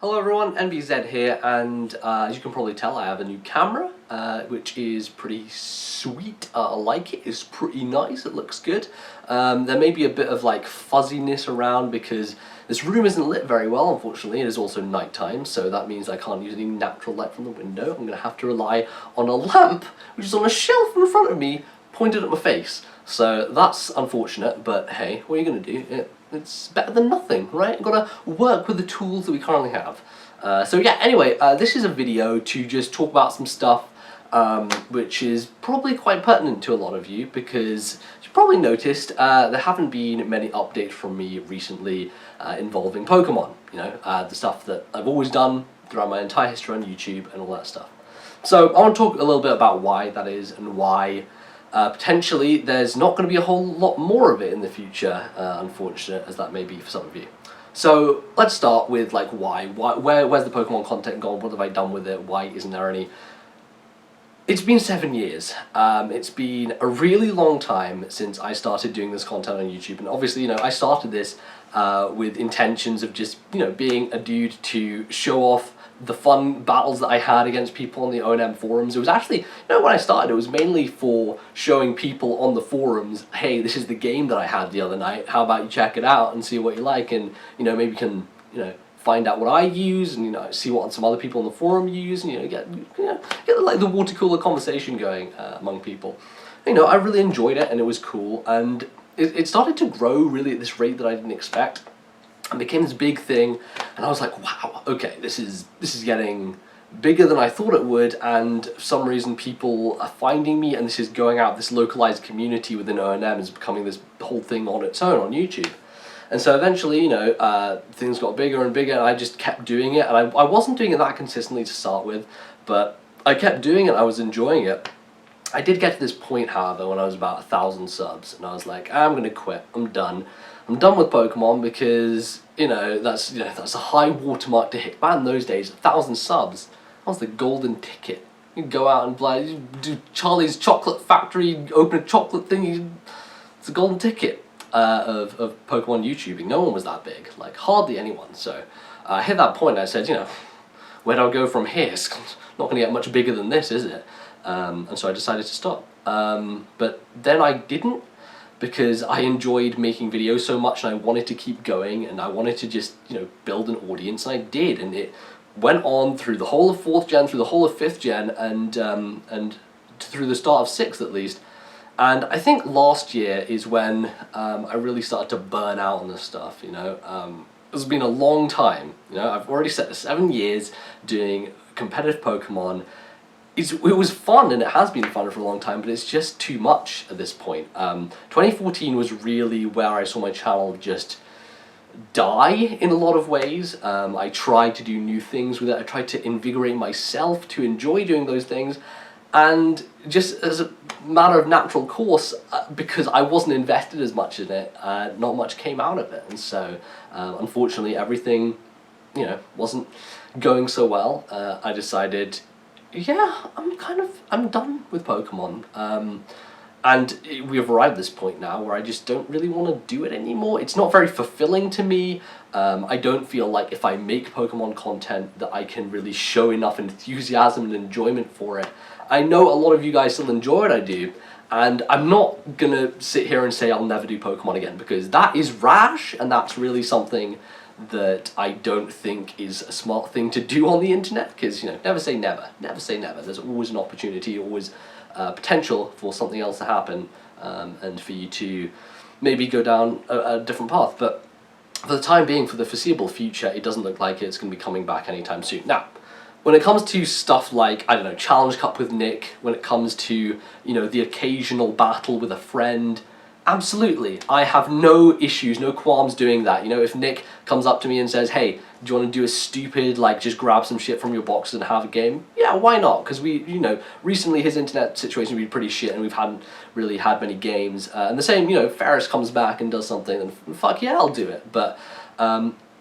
Hello everyone, NBZ here, and as you can probably tell, I have a new camera, which is pretty sweet. I like it. It's pretty nice. It looks good. There may be a bit of like fuzziness around because this room isn't lit very well, unfortunately. It is also nighttime, so that means I can't use any natural light from the window. I'm going to have to rely on a lamp, which is on a shelf in front of me, pointed at my face. So that's unfortunate, but hey, what are you going to do? It's better than nothing, right? I've got to work with the tools that we currently have. So yeah, anyway, this is a video to just talk about some stuff which is probably quite pertinent to a lot of you, because you probably noticed there haven't been many updates from me recently involving Pokemon. You know, the stuff that I've always done throughout my entire history on YouTube and all that stuff. So I want to talk a little bit about why that is and why potentially there's not going to be a whole lot more of it in the future, unfortunate as that may be for some of you. So let's start with like why where's the Pokemon content gone? What have I done with it? Why isn't there any? It's been 7 years. It's been a really long time since I started doing this content on YouTube, and obviously, you know, I started this with intentions of just, you know, being a dude to show off the fun battles that I had against people on the O&M forums. It was actually, you know, when I started, it was mainly for showing people on the forums, hey, this is the game that I had the other night, how about you check it out and see what you like, and, you know, maybe you can, you know, find out what I use, and, you know, see what some other people on the forum use, and, you know, get like the water cooler conversation going among people. You know, I really enjoyed it, and it was cool, and it started to grow really at this rate that I didn't expect. And became this big thing, and I was like, wow, okay, this is getting bigger than I thought it would, and for some reason people are finding me, and this is going out, this localized community within O&M is becoming this whole thing on its own on YouTube. And so eventually, you know, things got bigger and bigger, and I just kept doing it, and I wasn't doing it that consistently to start with, but I kept doing it, I was enjoying it. I did get to this point, however, when I was about 1,000 subs, and I was like, I'm gonna quit, I'm done. I'm done with Pokemon because, you know, that's a high watermark to hit. Back in those days, 1,000 subs, that was the golden ticket. You go out and play, do Charlie's Chocolate Factory, open a chocolate thing, it's a golden ticket of Pokemon YouTubing. No one was that big, like hardly anyone. So I hit that point and I said, you know, where do I go from here? It's not going to get much bigger than this, is it? And so I decided to stop. But then I didn't, because I enjoyed making videos so much and I wanted to keep going and I wanted to just, you know, build an audience, and I did, and it went on through the whole of 4th gen, through the whole of 5th gen, and through the start of 6th at least. And I think last year is when I really started to burn out on this stuff, you know. It's been a long time, you know, I've already set 7 years doing competitive Pokemon. It was fun, and it has been fun for a long time, but it's just too much at this point. 2014 was really where I saw my channel just die in a lot of ways. I tried to do new things with it. I tried to invigorate myself to enjoy doing those things, and just as a matter of natural course, because I wasn't invested as much in it, not much came out of it, and so unfortunately everything, you know, wasn't going so well. I decided, yeah, I'm done with Pokemon. And we've arrived at this point now where I just don't really want to do it anymore. It's not very fulfilling to me. I don't feel like if I make Pokemon content that I can really show enough enthusiasm and enjoyment for it. I know a lot of you guys still enjoy what I do, and I'm not gonna sit here and say I'll never do Pokemon again, because that is rash, and that's really something that I don't think is a smart thing to do on the internet, because, you know, never say never. Never say never. There's always an opportunity, always potential for something else to happen, and for you to maybe go down a different path. But for the time being, for the foreseeable future, it doesn't look like it's going to be coming back anytime soon. Now, when it comes to stuff like, I don't know, Challenge Cup with Nick, when it comes to, you know, the occasional battle with a friend, absolutely, I have no issues, no qualms doing that. You know, if Nick comes up to me and says, hey, do you want to do a stupid, like, just grab some shit from your box and have a game? Yeah, why not? Because we, you know, recently his internet situation has been pretty shit and we hadn't really had many games. And the same, you know, Ferris comes back and does something, and fuck yeah, I'll do it. But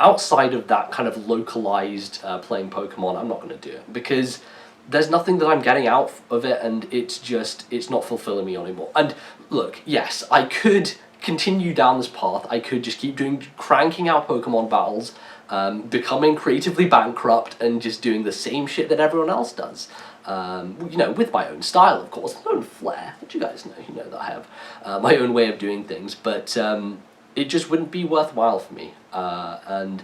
outside of that kind of localized playing Pokemon, I'm not going to do it, because there's nothing that I'm getting out of it, and it's not fulfilling me anymore. And look, yes, I could continue down this path. I could just keep cranking out Pokemon battles, becoming creatively bankrupt and just doing the same shit that everyone else does. You know, with my own style, of course, my own flair, which you guys know, you know that I have my own way of doing things, but it just wouldn't be worthwhile for me, and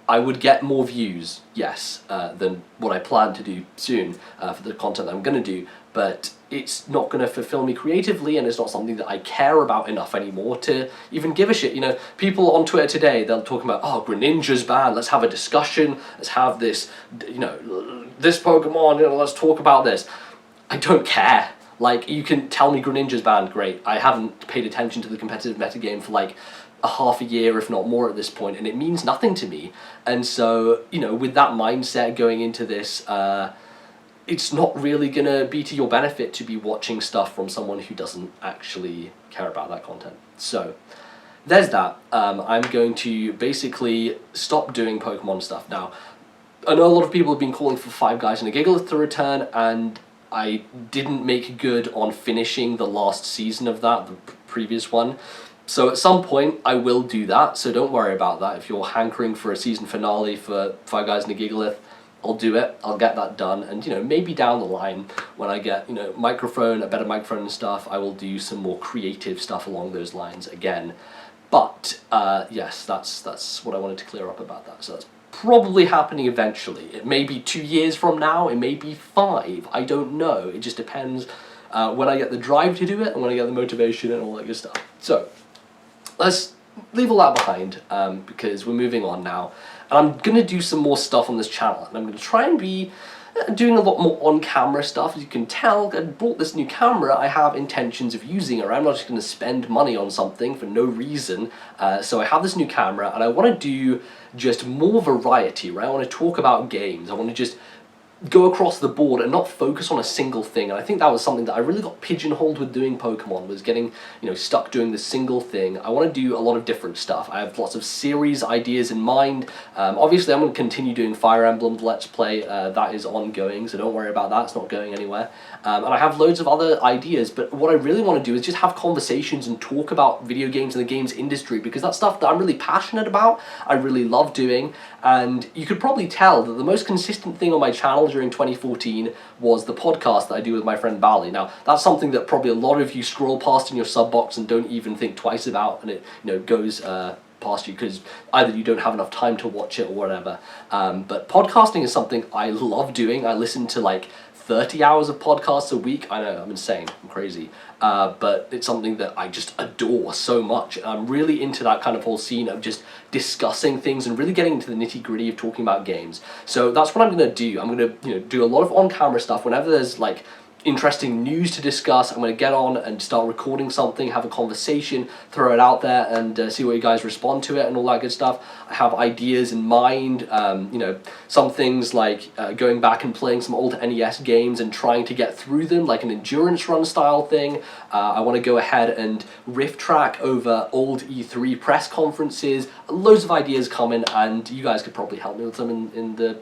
I would get more views, yes, than what I plan to do soon for the content that I'm going to do, but it's not going to fulfill me creatively, and it's not something that I care about enough anymore to even give a shit. You know, people on Twitter today, they'll talk about, oh, Greninja's banned, let's have a discussion, let's have this, you know, this Pokemon, you know, let's talk about this. I don't care. Like, you can tell me Greninja's banned, great. I haven't paid attention to the competitive metagame for like a half a year, if not more at this point, and it means nothing to me. And so, you know, with that mindset going into this, it's not really going to be to your benefit to be watching stuff from someone who doesn't actually care about that content. So, there's that. I'm going to basically stop doing Pokemon stuff. Now, I know a lot of people have been calling for Five Guys and a Gigalith to return, and I didn't make good on finishing the last season of that, the previous one. So at some point, I will do that, so don't worry about that. If you're hankering for a season finale for Five Guys and a Gigalith, I'll do it, I'll get that done, and, you know, maybe down the line, when I get, you know, a better microphone and stuff, I will do some more creative stuff along those lines again. But, yes, that's what I wanted to clear up about that, so that's probably happening eventually. It may be 2 years from now, it may be 5, I don't know, it just depends when I get the drive to do it, and when I get the motivation and all that good stuff. So, let's leave all that behind, because we're moving on now, and I'm going to do some more stuff on this channel, and I'm going to try and be doing a lot more on-camera stuff. As you can tell, I bought this new camera I have intentions of using, or I'm not just going to spend money on something for no reason, so I have this new camera, and I want to do just more variety, right? I want to talk about games, I want to just go across the board and not focus on a single thing. And I think that was something that I really got pigeonholed with doing Pokemon, was getting, you know, stuck doing the single thing. I want to do a lot of different stuff. I have lots of series ideas in mind. Obviously I'm going to continue doing Fire Emblem Let's Play, that is ongoing, so don't worry about that, it's not going anywhere. And I have loads of other ideas, but what I really want to do is just have conversations and talk about video games and the games industry, because that's stuff that I'm really passionate about, I really love doing, and you could probably tell that the most consistent thing on my channel during 2014 was the podcast that I do with my friend Bali. Now, that's something that probably a lot of you scroll past in your sub box and don't even think twice about, and it, you know, goes past you because either you don't have enough time to watch it or whatever. But podcasting is something I love doing. I listen to like 30 hours of podcasts a week. I know, I'm insane, I'm crazy. But it's something that I just adore so much. I'm really into that kind of whole scene of just discussing things and really getting into the nitty-gritty of talking about games. So that's what I'm going to do. I'm going to, you know, do a lot of on-camera stuff whenever there's like interesting news to discuss. I'm going to get on and start recording something, have a conversation, throw it out there, and see what you guys respond to it and all that good stuff. I have ideas in mind, you know, some things like going back and playing some old NES games and trying to get through them, like an endurance run style thing. I want to go ahead and riff track over old E3 press conferences. Loads of ideas coming, and you guys could probably help me with them in the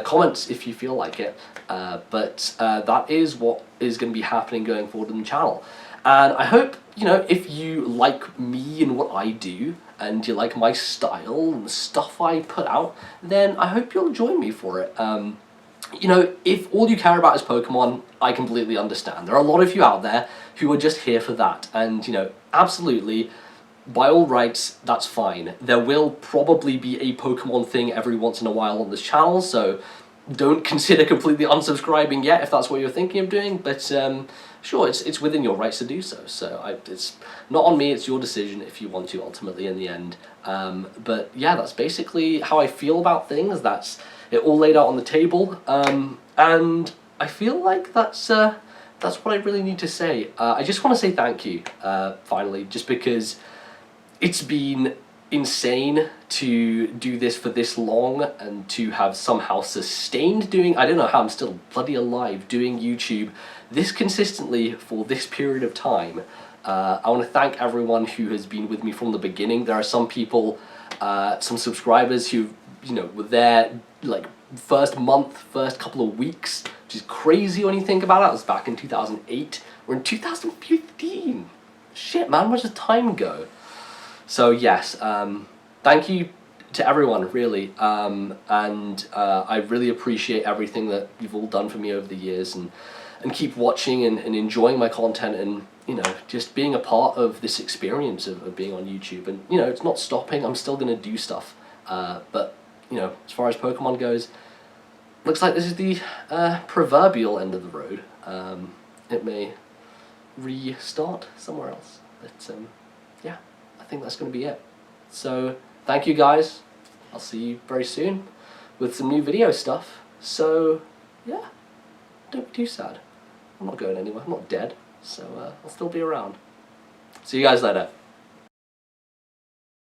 comments if you feel like it. But that is what is going to be happening going forward in the channel. And I hope, you know, if you like me and what I do, and you like my style and the stuff I put out, then I hope you'll join me for it. You know, if all you care about is Pokemon, I completely understand. There are a lot of you out there who are just here for that, and, you know, absolutely, by all rights, that's fine. There will probably be a Pokemon thing every once in a while on this channel, so don't consider completely unsubscribing yet if that's what you're thinking of doing, but sure, it's within your rights to do so. So it's not on me, it's your decision if you want to ultimately in the end. But yeah, that's basically how I feel about things. That's it all laid out on the table, and I feel like that's what I really need to say. I just want to say thank you, finally, just because it's been insane to do this for this long and to have somehow sustained doing, I don't know how I'm still bloody alive doing YouTube this consistently for this period of time. I want to thank everyone who has been with me from the beginning. There are some people, some subscribers who, you know, were there like first month, first couple of weeks, which is crazy when you think about it. It was back in 2008. We're in 2015. Shit, man, where does time go? So yes, thank you to everyone, really. And I really appreciate everything that you've all done for me over the years, and keep watching and enjoying my content, and you know, just being a part of this experience of being on YouTube. And you know, it's not stopping. I'm still gonna do stuff, but you know, as far as Pokemon goes, looks like this is the proverbial end of the road. It may restart somewhere else, but yeah, I think that's gonna be it. So thank you guys. I'll see you very soon with some new video stuff. So yeah, don't be too sad. I'm not going anywhere. I'm not dead, so I'll still be around. See you guys later.